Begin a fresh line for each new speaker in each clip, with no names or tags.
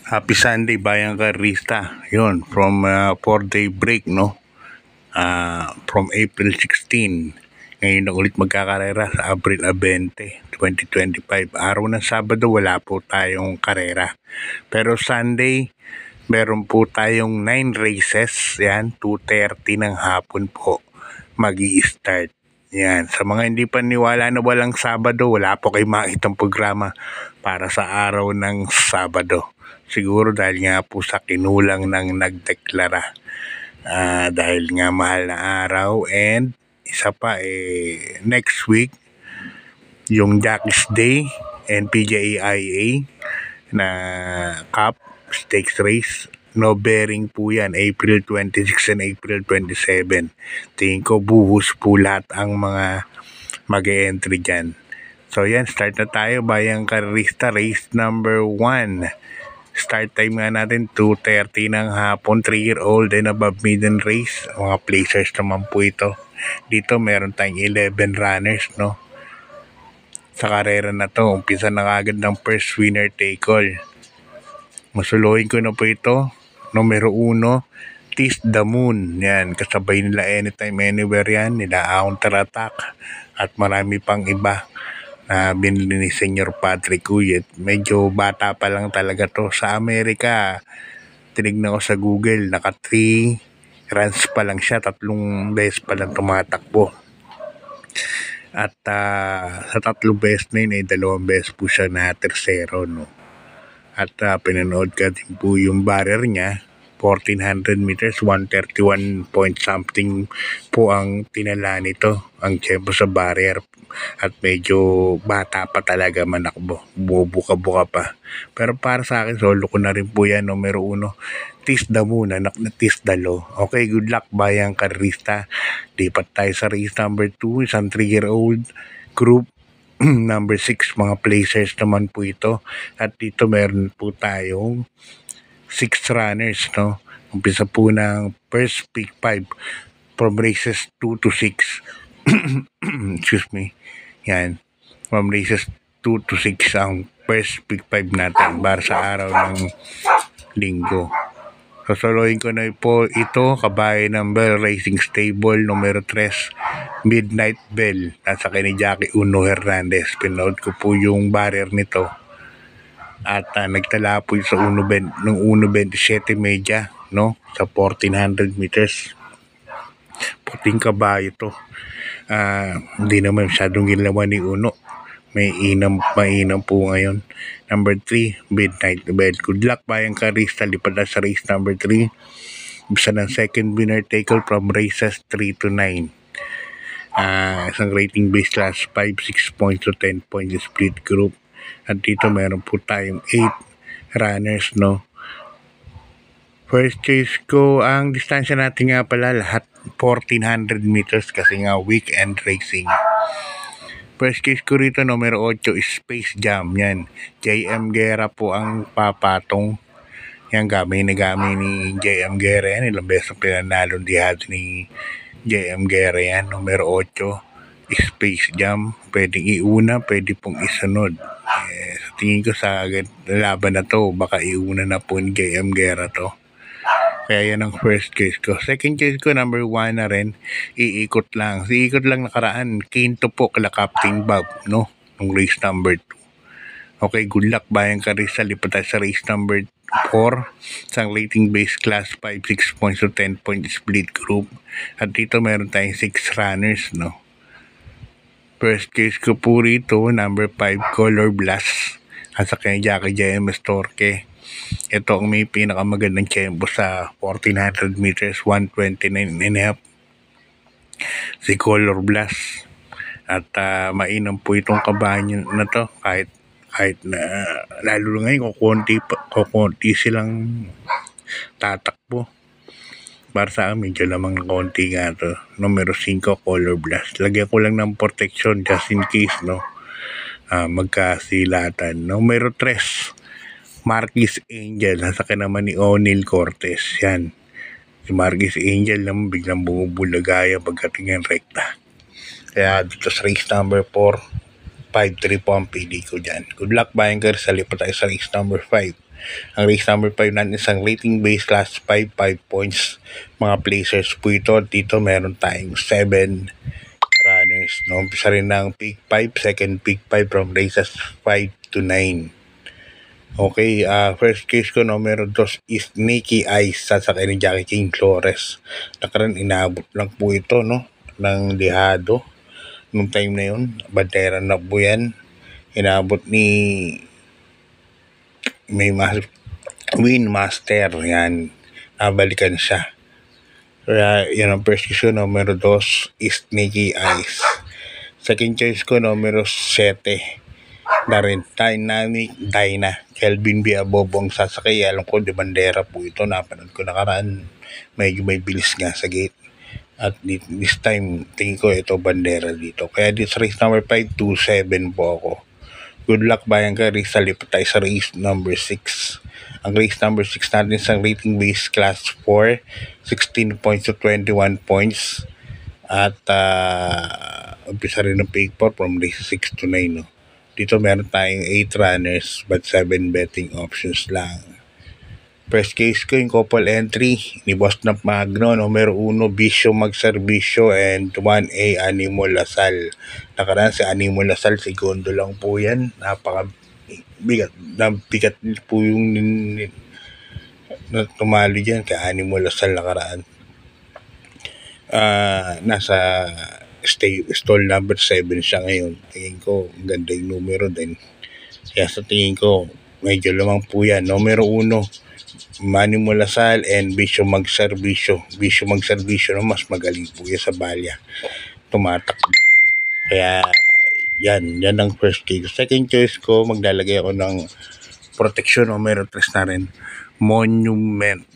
Happy Sunday, Bayang Karista. Yun, from 4-day break, no? From April 16. Ngayon na ulit magkakarera sa Abril 20, 2025. Araw ng Sabado, wala po tayong karera. Pero Sunday, meron po tayong 9 races. Yan, 2:30 ng hapon po mag-i-start. Yan, sa mga hindi pa niwala na walang Sabado, wala po kayo makitang programa para sa araw ng Sabado. Siguro dahil nga po sa kinulang ng nagdeklara. Dahil nga mahal na araw, and isa pa next week yung Jockeys Day and PJIA na Cup Stakes Race. No bearing po yan, April 26 and April 27. Tingin ko buhos po lahat ang mga mag-e-entry dyan. So yan, start na tayo, Bayang Karista, race number 1. Start time nga natin 2:30 ng hapon, 3-year-old and above maiden race. Mga placers naman po ito. Dito meron tayong 11 runners, no? Sa karera na to, umpisa na agad ng first winner take all. Masuluhin ko na po ito. Numero 1, Tis the Moon. Yan, kasabay nila Anytime Anywhere yan, nila Counter Attack at marami pang iba na binili ni Senyor Patrick Uyet. Medyo bata pa lang talaga to. Sa Amerika, tinignan ko sa Google, naka 3 runs pa lang siya, 3 beses pa lang tumatakbo. At sa 3 beses na yun, 2 beses po siya na tersero, no? At pinanood ka din po yung barrier niya, 1400 meters, 131 point something po ang tinala nito, ang tempo sa barrier. At medyo bata pa talaga manakbo, bubuka-buka pa. Pero para sa akin, solo ko na rin po yan, numero 1, Tis the Moon, anak na Tis the Law. Okay, good luck, Bayang Karista. Lipat tayo sa race number 2, isang 3-year-old group. Number 6, mga placers naman po ito. At dito meron po tayong 6 runners, no? Umpisa po ng first pick 5 from races 2 to 6. Excuse me. Yan. From races 2 to 6 ang first pick 5 natin para sa araw ng linggo. Sasolohin ko na po ito, kabayan ng Bell Racing Stable, numero 3, Midnight Bell. Nasa kay ni Jackie Uno Hernandez. Pinood ko po yung barrier nito. At nagtala po sa 1.27 media, no? Sa 1400 meters. Puting kabayo to. Hindi naman masyadong ginawa ni Uno. Mainam po ngayon. Number 3, Midnight Bell. Good luck, Bayang Karista. Lipat na sa race number 3. Bisa ng second winner take all from races 3 to 9. Isang rating based class 5, 6 points to 10 points split group. At dito meron po tayong 8 runners, no? First choice ko, ang distansya natin nga pala lahat 1400 meters kasi nga weekend racing. First case ko rito, numero 8, Space Jam. Yan, JM Guerra po ang papatong. Yan, gamay ni JM Guerra yan. Ilang beses ang pinanalo ni JM Guerra yan. Numero 8, Space Jam. Pwedeng iuna, pwede pong isunod. Sa tingin ko sa laban na to, baka iuna na po ni JM Guerra to. Kaya yan ang first case ko. Second case ko, number 1 na rin, iikot lang. Iikot lang nakaraan. Quinto po kala Captain Bob, no? Nung race number 2. Okay, good luck, Bayang Karista. Lipat tayo sa race number 4. Isang rating base class 5, 6 points to 10 point split group. At dito meron tayong 6 runners, no? First case ko po rito, number 5, Color Blast. At sa kanya Jackie JMS Torque. Ito ang may pinakamagandang tempo sa 1400 meters, 129.5. Si Color Blast. At mainam po itong kabayan na to, kahit na lalo ngayon kukunti silang tatakbo. Para sa amin, medyo lamang ng konti nga to. Numero 5, Color Blast. Lagyan ko lang ng protection just in case, no? Magkasilatan. Numero 3, Marquis Angel. Nasakay naman ni O'Neil Cortez. Yan. Si Marquis Angel naman biglang bumubulagaya pagdating ng rekta. Kaya dito sa race number 4, 5-3 po ang pili ko dyan. Good luck, Bayang Karista. Lipat tayo sa race number 5. Ang race number 5 natin isang rating base class 5 points. Mga placers po ito. Dito meron tayong 7 runners. No? Umpisa rin ng peak 5, second peak 5 from races 5 to 9. Okay, first case ko numero 2 is Nikki Ice, sasakay ni Jackie King Flores. Nakaran inabot lang po ito, no, ng Dejado. Nung time na yun, bandera na po yan. Inabot ni Winmaster, yan. Nabalikan siya. Kaya yan ang first case ko, numero 2 is Nikki Ice. Second choice ko, numero 7. Na rin, Dynamic Dyna. Kelvin B. Abobo ang sasakay. Alam ko, di bandera po ito. Napanood ko nakaraan. Medyo may bilis nga sa gate. At this time, tingin ko ito bandera dito. Kaya this race number 5, 2-7 po ako. Good luck bayan ka. Race lipat tayo sa race number 6. Ang race number 6 natin isang rating base class 4. 16 points to 21 points. At umpisa rin ng pick 4 from race 6 to 9. No? Dito meron tayong 8 runners but 7 betting options lang. First case ko yung couple entry ni Boss Nap Magno, numero 1 Bisyo Magserbisyo and 1A Animo Lasal. Nakaraan si Animo Lasal, segundo lang po yan. Napakabigat po yung tumali dyan kay Animo Lasal nakaraan. Nasa stall number 7 siya ngayon. Tingin ko ganda yung numero din. Kaya sa tingin ko medyo lamang po yan. Numero 1 Manny Lasal and Bisyo Magserbisyo. Bisyo Magserbisyo na mas magaling po yan sa balya. Tumatakbo. Kaya yan ang first case. Second choice ko, maglalagay ako ng protection. Numero 3 na rin, Monument.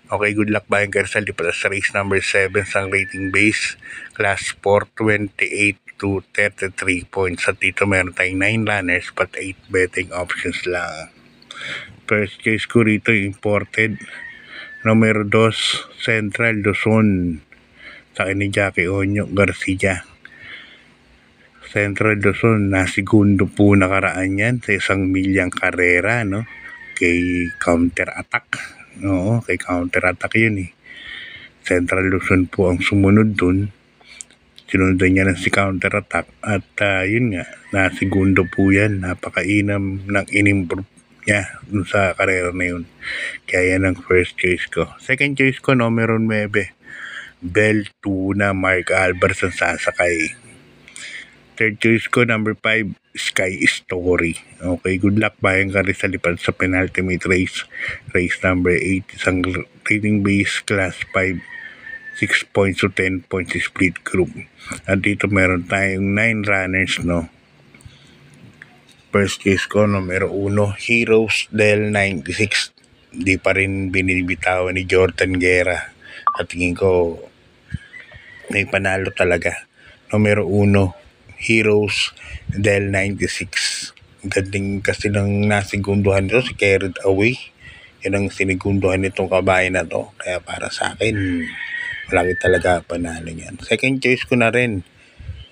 Okay, good luck bayan Kersal. Di pala sa race number 7 sang rating base class 4, 28 to 33 points. At dito meron tayong 9 runners but 8 betting options lang. First case ko rito imported, numero 2 Central Luzon, sa ni Jackie Onyo Garcia. Central Luzon, na segundo po nakaraan yan sa 1 milyang karera, no? Kay counter attack. Oo, kay counter-attack yun eh. Central Luzon po ang sumunod dun. Sinundan niya ng si counter-attack. At yun nga, na segundo po yan. Napakainam ng inimprove niya dun sa karera na yun. Kaya yan ang first choice ko. Second choice ko, numero 9. Bell Tuna, Mark Albers ang sasakay. Third choice ko, number 5, Sky Story. Okay, good luck bayan ka rin sa lipad sa penultimate race. Race number 8, isang rating base class 5, 6 points to 10 points split group. At dito meron tayong 9 runners, no? First case ko, numero 1, Heroes del 96. Di pa rin binibitawan ni Jordan Guerra. At tingin ko, may panalo talaga. Numero 1, Heroes del 96. Ganding kasi ng nasigunduhan nito si Carried Away. Yan ang sinigunduhan nitong kabayan na to. Kaya para sa akin, malaki talaga panalo niyan. Second choice ko na rin,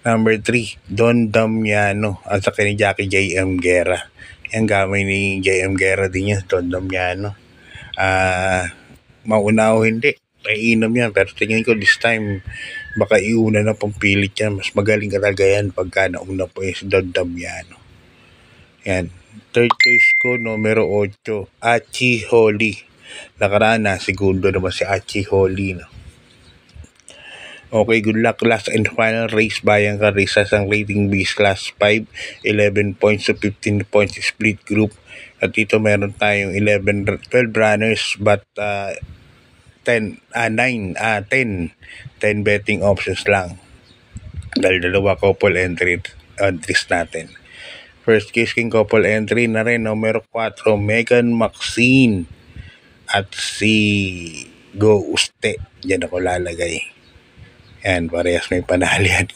number 3, Don Damiano at sa ni Jackie J.M. Guerra. Yan gamay ni J.M. Guerra din yan, Don Damiano. Mauna o hindi, naiinom yan. Pero tingin ko this time, baka iuna na pampilit yan. Mas magaling ka talaga yan pagka nauna po yung si Don Damiano. Yan. Third choice ko, numero 8, Achi Holly. Nakaraan na, segundo naman si Achi Holly. No? Okay, good luck. Last and final race, bayan ka race ang rating base class 5, 11 points to 15 points split group. At dito meron tayong 12 runners but 10 betting options lang. Dahil dalawa couple entries natin. First case king couple entry na rin, numero 4, Megan Maxine at si Go Uste. Diyan ako lalagay. Yan, parehas may panalo yan.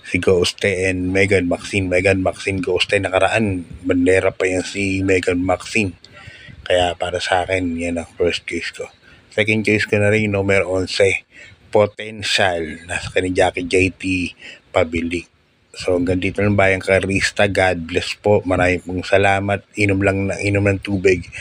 Si Go Uste and Megan Maxine. Megan Maxine, Go Uste. Nakaraan, bandera pa yan si Megan Maxine. Kaya para sa akin, yan ang first case ko. Second case ko na rin, numero 11, Potential. Nasa ni Jackie JT Pabilik. So hanggang dito lang bayang karista. God bless po. Maraming pong salamat. Inom ng tubig.